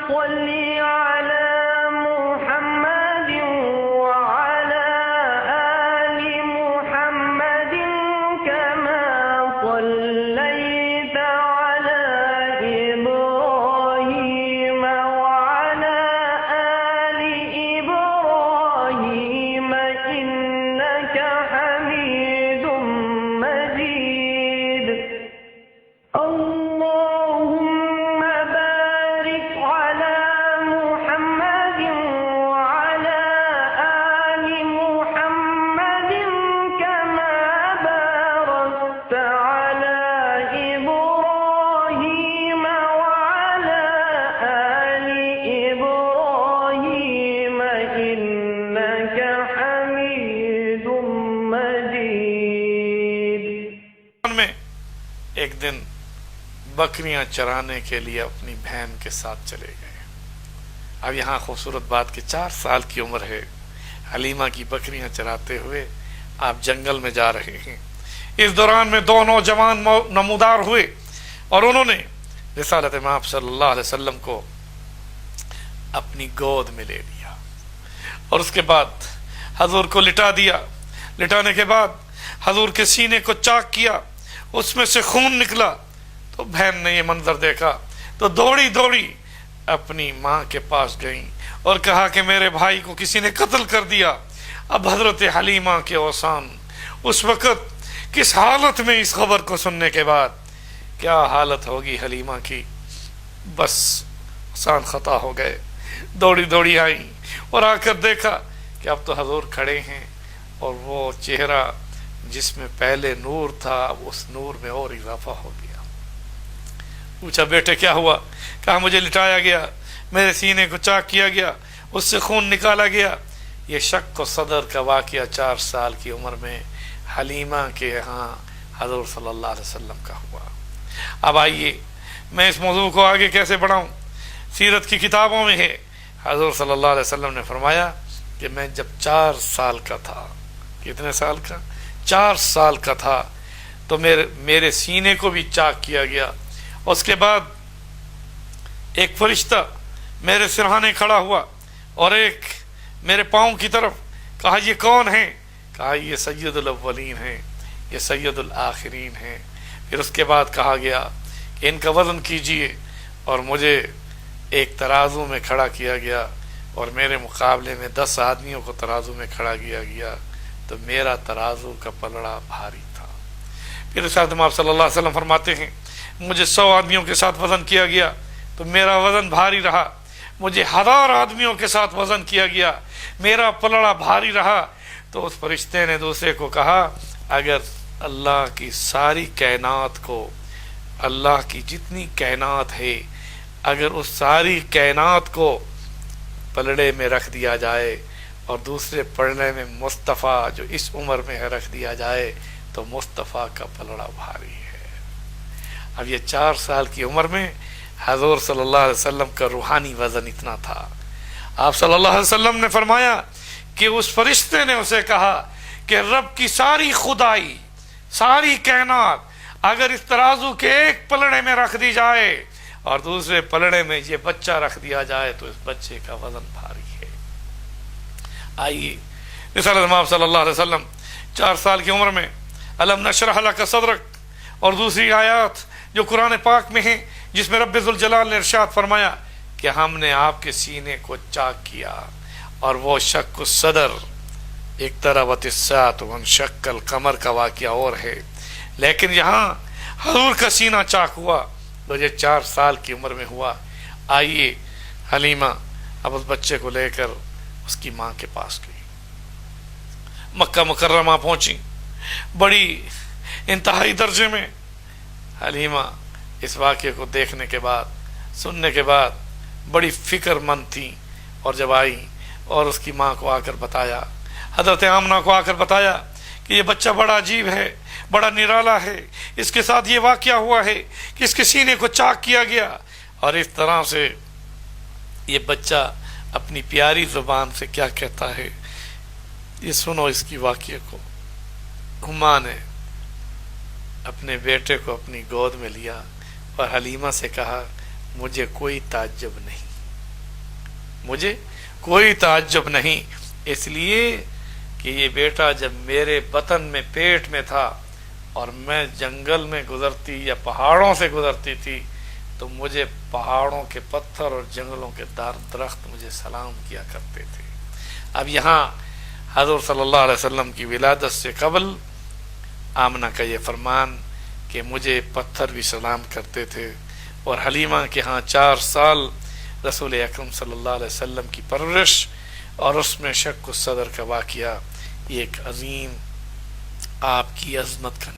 صل على محمد وعلى آل محمد كما صليت على إبراهيم وعلى آل إبراهيم إنك حميد مجيد اللهم بارك على محمد وعلى آل محمد كما باركت على إبراهيم وعلى آل إبراهيم إنك حميد مجيد میں ایک دن بکریاں چرانے کے لیے اپنی بہن کے ساتھ چلے گئے۔ اب یہاں خوبصورت بات کہ 4 سال کی عمر ہے، حلیمہ کی بکریاں چراتے ہوئے آپ جنگل میں جا رہے ہیں۔ اس دوران میں 2 نوجوان نمودار ہوئے اور انہوں نے رسالت مآب صلی اللہ علیہ وسلم کو اپنی گود میں لے لیا اور اس کے بعد حضور کو لٹا دیا۔ لٹانے کے بعد حضور کے سینے کو چاک کیا، اس میں سے خون نکلا۔ تو بہن نے یہ منظر دیکھا تو دوڑی دوڑی اپنی ماں کے پاس گئیں اور کہا کہ میرے بھائی کو کسی نے قتل کر دیا۔ اب حضرت حلیمہ کے اوسان اس وقت کس حالت میں اس خبر کو سننے کے بعد کیا حالت ہوگی حلیمہ کی، بس اوسان خطا ہو گئے۔ دوڑی دوڑی آئیں اور آ کر دیکھا کہ اب تو حضور کھڑے ہیں اور وہ چہرہ جس میں پہلے نور تھا اس نور میں اور اضافہ ہو گیا۔ پوچھا بیٹے کیا ہوا؟ کہا مجھے لٹایا گیا، میرے سینے کو چاک کیا گیا، اس سے خون نکالا گیا۔ یہ شک و صدر کا واقعہ 4 سال کی عمر میں حلیمہ کے ہاں حضور صلی اللہ علیہ وسلم کا ہوا۔ اب آئیے میں اس موضوع کو آگے کیسے بڑھاؤں۔ سیرت کی کتابوں میں ہے حضور صلی اللہ علیہ وسلم نے فرمایا کہ میں جب 4 سال کا تھا، کتنے سال کا؟ 4 سال کا تھا تو میرے سینے کو بھی چاک کیا گیا۔ اس کے بعد ایک فرشتہ میرے سرہانے کھڑا ہوا اور ایک میرے پاؤں کی طرف، کہا یہ کون ہیں؟ کہا یہ سید الاولین ہیں، یہ سید الآخرین ہیں۔ پھر اس کے بعد کہا گیا کہ ان کا وزن کیجئے، اور مجھے ایک ترازو میں کھڑا کیا گیا اور میرے مقابلے میں 10 آدمیوں کو ترازو میں کھڑا کیا گیا تو میرا ترازو کا پلڑا بھاری تھا۔ پھر رسالت مآب صلی اللہ علیہ وسلم فرماتے ہیں مجھے 100 آدمیوں کے ساتھ وزن کیا گیا تو میرا وزن بھاری رہا، مجھے 1000 آدمیوں کے ساتھ وزن کیا گیا، میرا پلڑا بھاری رہا۔ تو اس فرشتے نے دوسرے کو کہا اگر اللہ کی ساری کائنات کو، اللہ کی جتنی کائنات ہے، اگر اس ساری کائنات کو پلڑے میں رکھ دیا جائے اور دوسرے پلڑے میں مصطفیٰ جو اس عمر میں ہے رکھ دیا جائے تو مصطفیٰ کا پلڑا بھاری ہے۔ اب یہ 4 سال کی عمر میں حضور صلی اللہ علیہ وسلم کا روحانی وزن اتنا تھا۔ آپ صلی اللہ علیہ وسلم نے فرمایا کہ اس فرشتے نے اسے کہا کہ رب کی ساری خدائی، ساری کائنات اگر اس ترازو کے ایک پلڑے میں رکھ دی جائے اور دوسرے پلڑے میں یہ بچہ رکھ دیا جائے تو اس بچے کا وزن بھاری ہے۔ آئیے رسالت مآب صلی اللہ علیہ وسلم 4 سال کی عمر میں الم نشرح لک صدرک اور دوسری آیات جو قرآن پاک میں ہیں جس میں رب ذوالجلال نے ارشاد فرمایا کہ ہم نے آپ کے سینے کو چاک کیا، اور وہ شق الصدر اقتربت الساعۃ وانشق القمر کا واقعہ اور ہے، لیکن یہاں حضور کا سینہ چاک ہوا تو یہ 4 سال کی عمر میں ہوا۔ آئیے حلیمہ اب اس بچے کو لے کر اس کی ماں کے پاس گئی، مکہ مکرمہ پہنچی۔ بڑی انتہائی درجے میں حلیمہ اس واقعے کو دیکھنے کے بعد، سننے کے بعد بڑی فکر مند تھی، اور جب آئی اور اس کی ماں کو آ کر بتایا، حضرت آمنہ کو آ کر بتایا کہ یہ بچہ بڑا عجیب ہے، بڑا نرالا ہے، اس کے ساتھ یہ واقعہ ہوا ہے کہ اس کے سینے کو چاک کیا گیا، اور اس طرح سے یہ بچہ اپنی پیاری زبان سے کیا کہتا ہے، یہ سنو اس کی واقعے کو۔ ماں نے اپنے بیٹے کو اپنی گود میں لیا اور حلیمہ سے کہا مجھے کوئی تعجب نہیں، مجھے کوئی تعجب نہیں، اس لیے کہ یہ بیٹا جب میرے بطن میں پیٹ میں تھا اور میں جنگل میں گزرتی یا پہاڑوں سے گزرتی تھی تو مجھے پہاڑوں کے پتھر اور جنگلوں کے درخت مجھے سلام کیا کرتے تھے۔ اب یہاں حضور صلی اللہ علیہ وسلم کی ولادت سے قبل آمنہ کا یہ فرمان کہ مجھے پتھر بھی سلام کرتے تھے، اور حلیمہ کے ہاں 4 سال رسول اکرم صلی اللہ علیہ وسلم کی پرورش اور اس میں شق الصدر کا واقعہ، یہ ایک عظیم آپ کی عظمت کا